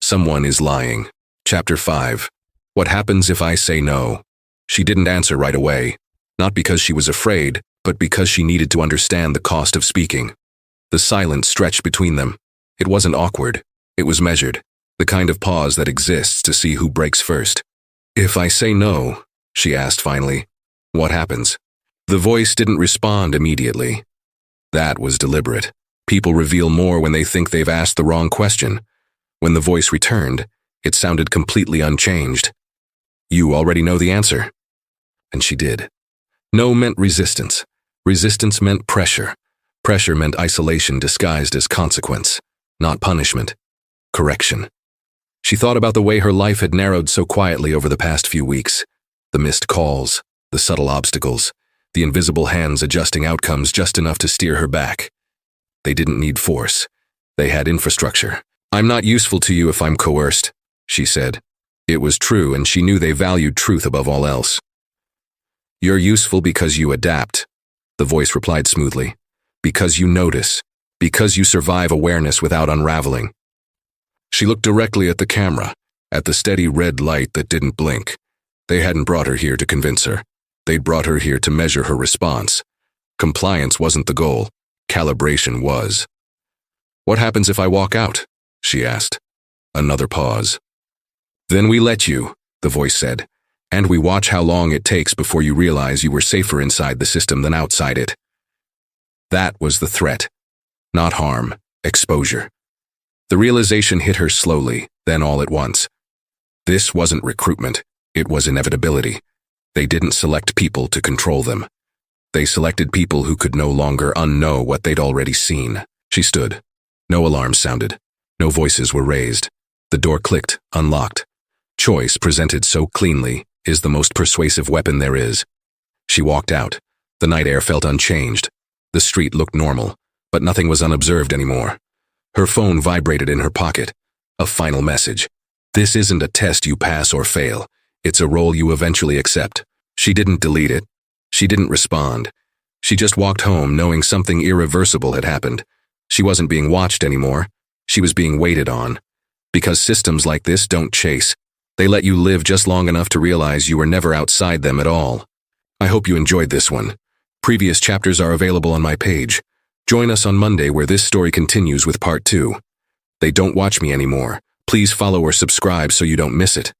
Someone is lying. Chapter 5. What happens if I say no? She didn't answer right away, not because she was afraid, but because she needed to understand the cost of speaking. The silence stretched between them. It wasn't awkward. It was measured, the kind of pause that exists to see who breaks first. If I say no, she asked finally, what happens? The voice didn't respond immediately. That was deliberate. People reveal more when they think they've asked the wrong question. When the voice returned, it sounded completely unchanged. You already know the answer. And she did. No meant resistance. Resistance meant pressure. Pressure meant isolation disguised as consequence, not punishment. Correction. She thought about the way her life had narrowed so quietly over the past few weeks. The missed calls, the subtle obstacles, the invisible hands adjusting outcomes just enough to steer her back. They didn't need force. They had infrastructure. I'm not useful to you if I'm coerced, she said. It was true, and she knew they valued truth above all else. You're useful because you adapt, the voice replied smoothly. Because you notice. Because you survive awareness without unraveling. She looked directly at the camera, at the steady red light that didn't blink. They hadn't brought her here to convince her. They'd brought her here to measure her response. Compliance wasn't the goal. Calibration was. What happens if I walk out? She asked. Another pause. Then we let you, the voice said, and we watch how long it takes before you realize you were safer inside the system than outside it. That was the threat. Not harm, exposure. The realization hit her slowly, then all at once. This wasn't recruitment, it was inevitability. They didn't select people to control them. They selected people who could no longer unknow what they'd already seen. She stood. No alarms sounded. No voices were raised. The door clicked, unlocked. Choice, presented so cleanly, is the most persuasive weapon there is. She walked out. The night air felt unchanged. The street looked normal, but nothing was unobserved anymore. Her phone vibrated in her pocket. A final message. This isn't a test you pass or fail. It's a role you eventually accept. She didn't delete it. She didn't respond. She just walked home knowing something irreversible had happened. She wasn't being watched anymore. She was being waited on. Because systems like this don't chase. They let you live just long enough to realize you were never outside them at all. I hope you enjoyed this one. Previous chapters are available on my page. Join us on Monday where this story continues with part 2. They don't watch me anymore. Please follow or subscribe so you don't miss it.